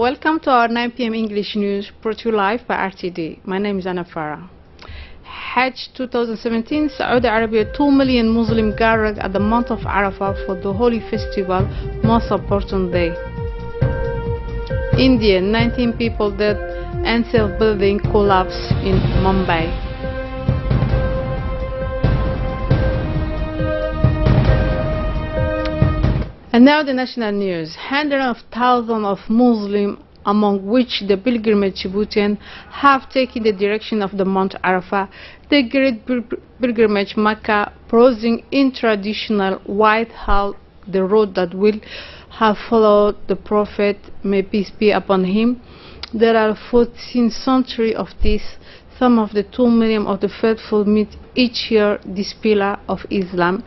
Welcome to our 9 p.m. English news brought to you live by RTD. My name is Anna Farah. Hajj 2017, Saudi Arabia, 2 million Muslims gathered at the month of Arafah for the holy festival, most important day. India, 19 people dead and self-building collapse in Mumbai. And now the national news. Hundreds of thousands of Muslims, among which the pilgrimage Djiboutian, have taken the direction of the Mount Arafah, the great pilgrimage Mecca, crossing in traditional white hall, the road that will have followed the Prophet, may peace be upon him. There are 14 centuries of this. Some of the 2 million of the faithful meet each year this pillar of Islam,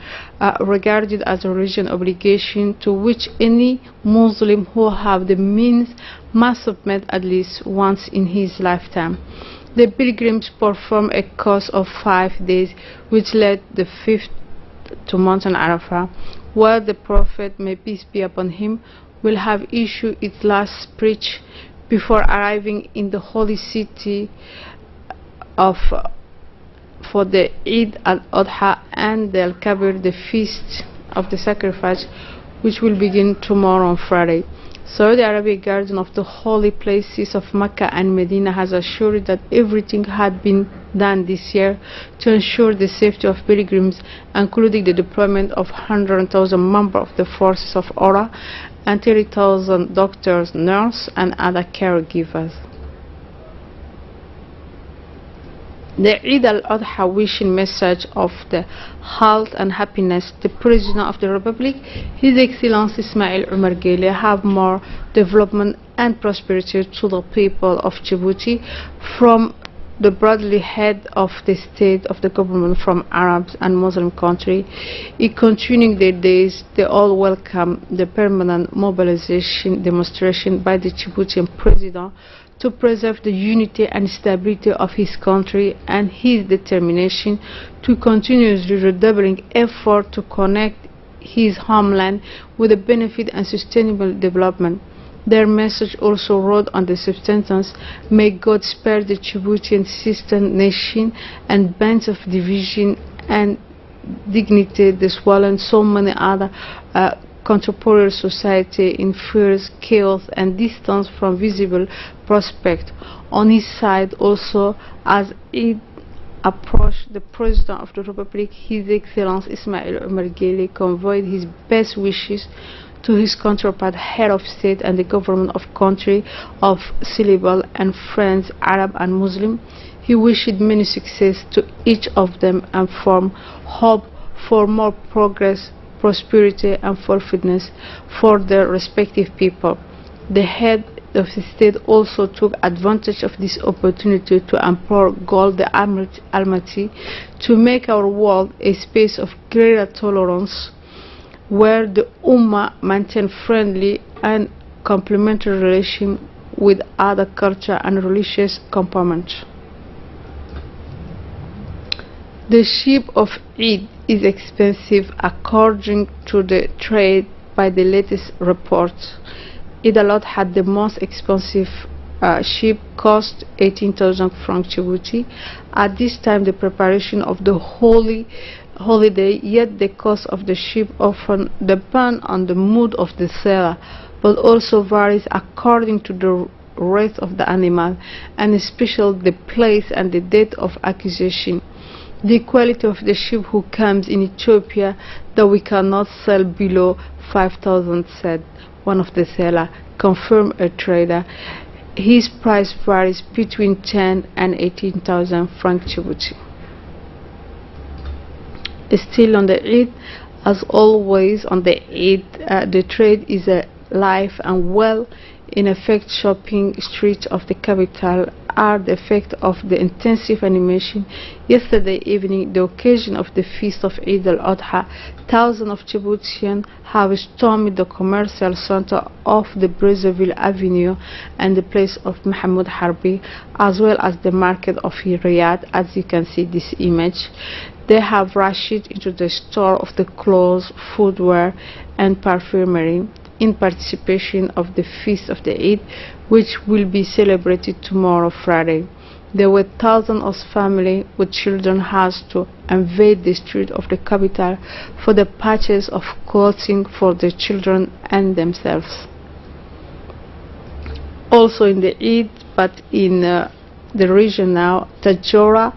regarded as a religious obligation to which any Muslim who have the means must submit at least once in his lifetime. The pilgrims perform a course of 5 days, which led the 5th to Mountain Arafah, where the Prophet, may peace be upon him, will have issued its last speech before arriving in the holy city for the Eid al-Adha and the Al-Kabir, the feast of the sacrifice, which will begin tomorrow on Friday. Saudi Arabia, guardian of the holy places of Mecca and Medina, has assured that everything had been done this year to ensure the safety of pilgrims, including the deployment of 100,000 members of the forces of order and 30,000 doctors, nurses, and other caregivers. The Eid al-Adha wishing message of the health and happiness, the President of the Republic, His Excellency Ismail Omar Guelleh, have more development and prosperity to the people of Djibouti from the broadly head of the state of the government from Arabs and Muslim country. In continuing their days, they all welcome the permanent mobilization demonstration by the Djiboutian President to preserve the unity and stability of his country, and his determination to continuously redoubling effort to connect his homeland with the benefit and sustainable development. Their message also wrote on the substance, "May God spare the Djiboutian sister nation and bands of division and dignity, the swollen so many other contemporary society in fears, chaos, and distance from visible prospect." On his side also, as it approached the President of the Republic, His Excellency Ismail Omar Guelleh conveyed his best wishes to his counterpart, head of state and the government of country of syllable and friends, Arab and Muslim. He wished many success to each of them and formed hope for more progress, prosperity and fulfillment for their respective people. The head of the state also took advantage of this opportunity to implore God the Almighty to make our world a space of greater tolerance, where the Ummah maintain friendly and complementary relations with other culture and religious components. The ship of Eid is expensive according to the trade by the latest reports. Eid al-Adha had the most expensive ship, cost 18,000 francs Djibouti. At this time, the preparation of the holiday, yet the cost of the ship often depends on the mood of the seller, but also varies according to the race of the animal, and especially the place and the date of acquisition. The quality of the ship who comes in Ethiopia that we cannot sell below 5,000, said one of the sellers, confirmed a trader. His price varies between 10 and 18,000 francs Djibouti. Still on the Eid, as always on the Eid, the trade is alive and well. In effect, shopping streets of the capital are the effect of the intensive animation. Yesterday evening, the occasion of the feast of Eid al-Adha, thousands of Djiboutians have stormed the commercial center of the Brazzaville Avenue and the place of Mahmoud Harbi, as well as the market of Riyadh. As you can see this image, they have rushed into the store of the clothes, footwear and perfumery. in participation of the feast of the Eid, which will be celebrated tomorrow, Friday. There were thousands of families with children has to invade the street of the capital for the purchase of clothing for their children and themselves. Also in the Eid, but in the region now, Tajora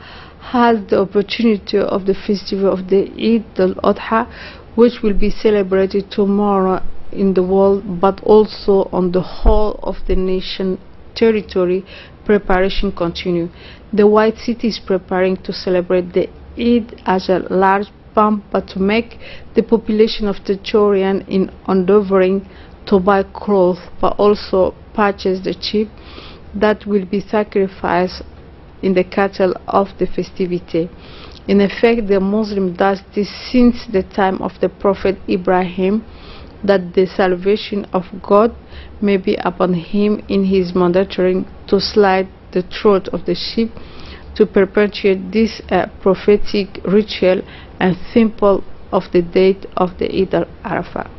has the opportunity of the festival of the Eid al-Adha, which will be celebrated tomorrow in the world, but also on the whole of the nation territory. Preparation continue. The White City is preparing to celebrate the Eid as a large pump, but to make the population of Tajorian in endeavoring to buy clothes, but also purchase the sheep that will be sacrificed in the cattle of the festivity. In effect, the Muslim does this since the time of the Prophet Ibrahim, that the salvation of God may be upon him in his mandatory to slide the throat of the sheep, to perpetuate this prophetic ritual and symbol of the date of the Eid al-Arafah.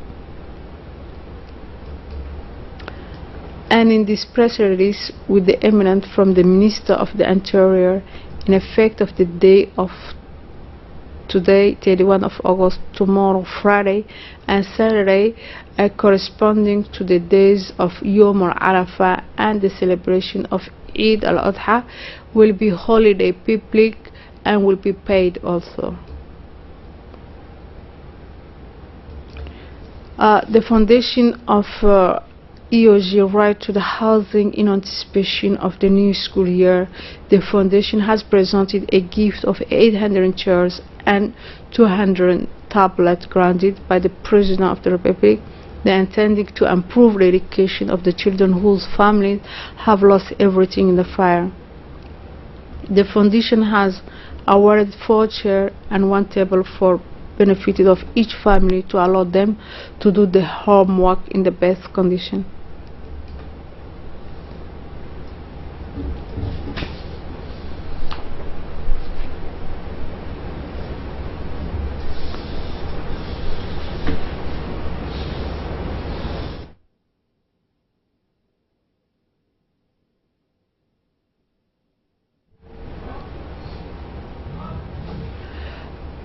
And in this press release with the eminent from the Minister of the Interior, in effect of the day of today, 31 of August, tomorrow, Friday, and Saturday, corresponding to the days of Yom al-Arafah and the celebration of Eid al-Adha, will be holiday public and will be paid also. The foundation of EOG Right to the Housing in anticipation of the new school year, the foundation has presented a gift of 800 chairs and 200 tablets granted by the President of the Republic. They are intending to improve the education of the children whose families have lost everything in the fire. The foundation has awarded 4 chairs and 1 table for benefit of each family to allow them to do the homework in the best condition.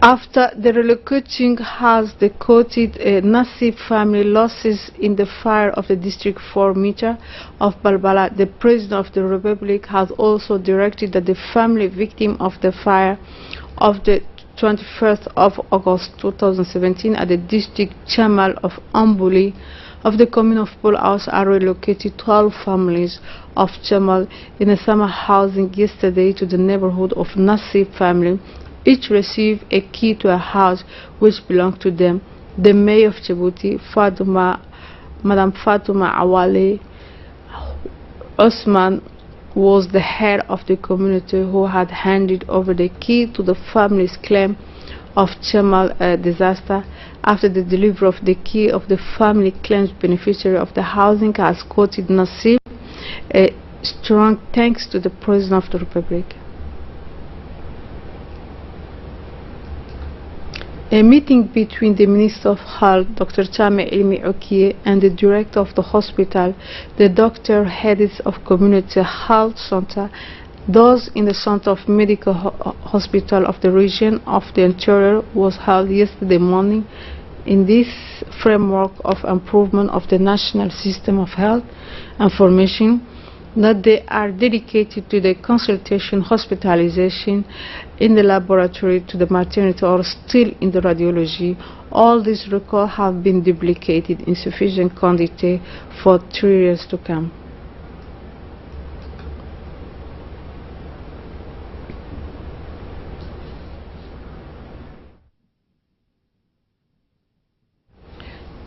After the relocating has the quoted Nasib family losses in the fire of the District 4 meter of Balbala, the President of the Republic has also directed that the family victim of the fire of the 21st of August 2017 at the District Chamal of Ambuli of the commune of Polhaus are relocated 12 families of Chamal in a summer housing yesterday to the neighborhood of Nasib family. Each received a key to a house which belonged to them. The mayor of Djibouti, Madam Fatuma Awale Osman, was the head of the community who had handed over the key to the family's claim of Chamal disaster. After the delivery of the key of the family claims beneficiary of the housing has quoted Nasib a strong thanks to the President of the Republic. A meeting between the Minister of Health, Dr. Chame Ilmi Okie, and the Director of the hospital, the Doctor Heads of Community Health Center, those in the Center of Medical Hospital of the region of the Interior, was held yesterday morning. In this framework of improvement of the national system of health information, that they are dedicated to the consultation, hospitalization in the laboratory, to the maternity, or still in the radiology. All these records have been duplicated in sufficient quantity for 3 years to come.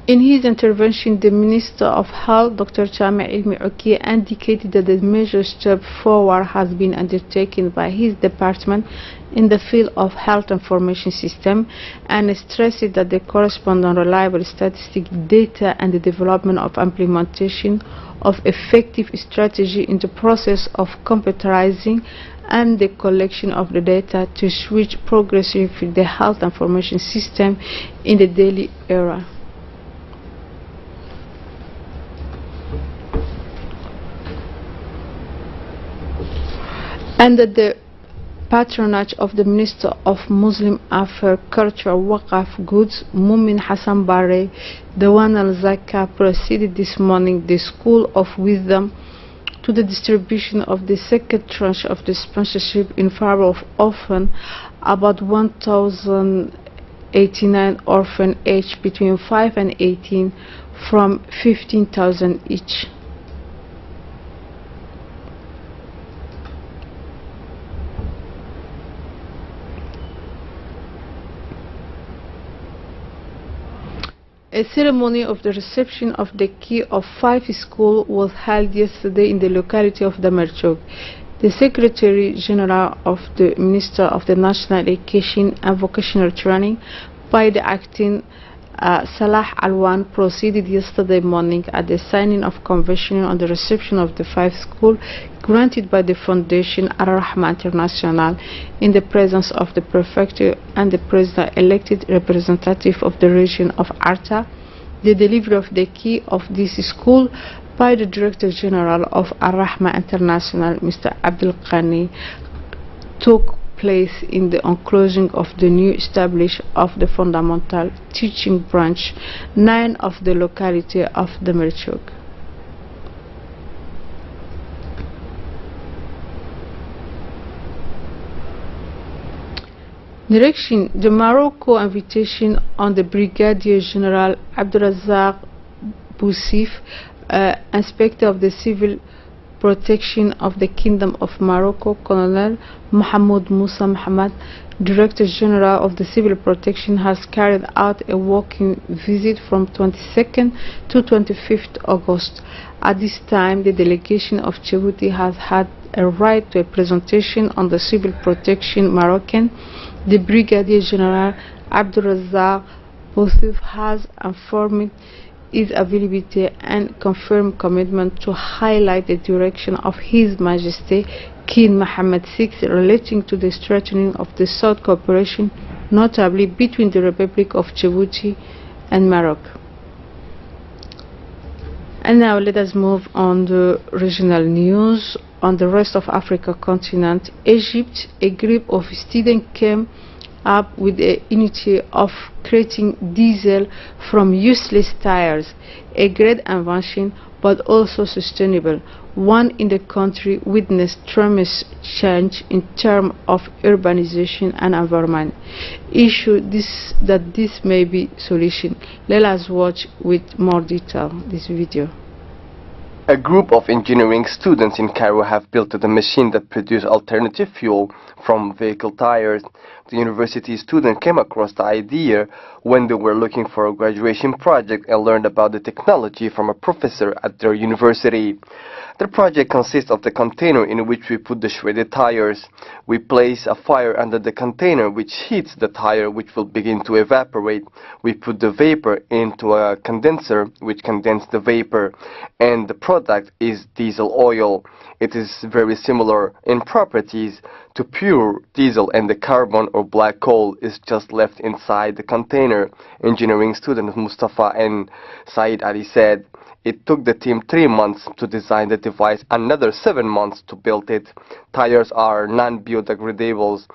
In his intervention, the Minister of Health, Dr. Chame Ilmi Okie, indicated that the major step forward has been undertaken by his department in the field of health information system, and stressed that the corresponding reliable statistic data and the development of implementation of effective strategy in the process of computerizing and the collection of the data to switch progressively the health information system in the daily era. Under the patronage of the Minister of Muslim Affairs, Culture, Waqf, Goods, Mumin Hassan Barre, Dewan al-Zakah proceeded this morning the School of Wisdom to the distribution of the second tranche of the sponsorship in favor of orphans, about 1,089 orphans aged between 5 and 18, from 15,000 each. A ceremony of the reception of the key of 5 schools was held yesterday in the locality of Damerchok. The Secretary General of the Minister of the National Education and Vocational Training, by the acting Salah Alwan, proceeded yesterday morning at the signing of convention on the reception of the 5 schools granted by the Foundation Ar-Rahma International in the presence of the Prefecture and the President-elected representative of the region of Arta. The delivery of the key of this school by the Director General of Ar-Rahma International, Mr. Abdul Qani, took place in the enclosing of the new established of the fundamental teaching branch 9 of the locality of Damerchok. Direction: the Morocco invitation on the Brigadier General Abdulrazak Boussif, Inspector of the Civil Protection of the Kingdom of Morocco, Colonel Mohamed Moussa Mohamed, Director General of the Civil Protection, has carried out a walking visit from 22nd to 25th August. At this time, the delegation of Djibouti has had a right to a presentation on the civil protection Moroccan. The Brigadier General Abdulrazak Boussif has informed his availability and confirmed commitment to highlight the direction of His Majesty King Mohammed VI relating to the strengthening of the South cooperation, notably between the Republic of Djibouti and Morocco. And now let us move on to regional news. On the rest of Africa continent, Egypt, a group of students came up with the initiative of creating diesel from useless tires, a great invention but also sustainable one in the country witnessed tremendous change in terms of urbanization and environment. Issue this may be solution. Let us watch with more detail this video. A group of engineering students in Cairo have built a machine that produces alternative fuel from vehicle tires. The university student came across the idea when they were looking for a graduation project and learned about the technology from a professor at their university. The project consists of the container in which we put the shredded tires. We place a fire under the container which heats the tire, which will begin to evaporate. We put the vapor into a condenser which condenses the vapor, and the product is diesel oil. It is very similar in properties to pure diesel, and the carbon or black coal is just left inside the container. Engineering student Mustafa and Saeed Ali said it took the team 3 months to design the device, another 7 months to build it. Tires are non-biodegradables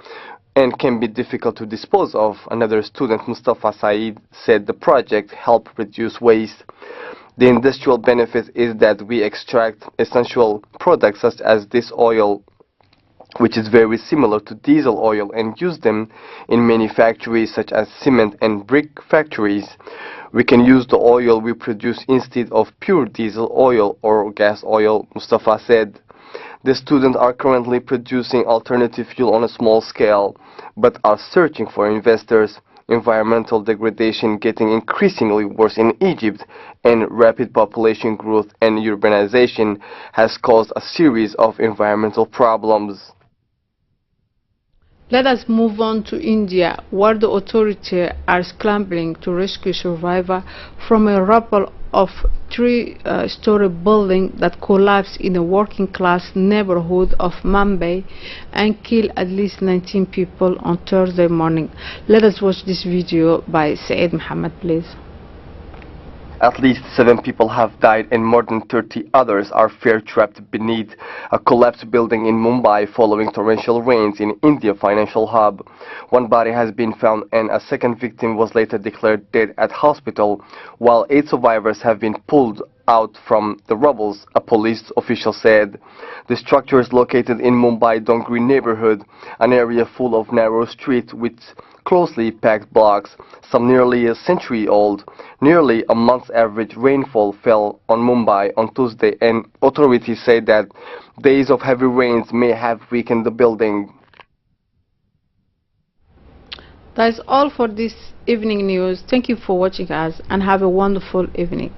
and can be difficult to dispose of. Another student, Mustafa Saeed, said the project helped reduce waste. The industrial benefit is that we extract essential products such as this oil, which is very similar to diesel oil, and use them in many factories such as cement and brick factories. We can use the oil we produce instead of pure diesel oil or gas oil, Mustafa said. The students are currently producing alternative fuel on a small scale, but are searching for investors. Environmental degradation getting increasingly worse in Egypt, and rapid population growth and urbanization has caused a series of environmental problems. Let us move on to India, where the authorities are scrambling to rescue survivors from a rubble of three-story building that collapsed in a working-class neighborhood of Mumbai and killed at least 19 people on Thursday morning. Let us watch this video by Saeed Mohammed, please. At least 7 people have died and more than 30 others are fear trapped beneath a collapsed building in Mumbai following torrential rains in India's financial hub. One body has been found and a second victim was later declared dead at hospital, while 8 survivors have been pulled out from the rubble, a police official said. The structure is located in Mumbai Dongri neighborhood, an area full of narrow streets with closely packed blocks, some nearly a century old. Nearly a month's average rainfall fell on Mumbai on Tuesday, and authorities say that days of heavy rains may have weakened the building. That is all for this evening news. Thank you for watching us and have a wonderful evening.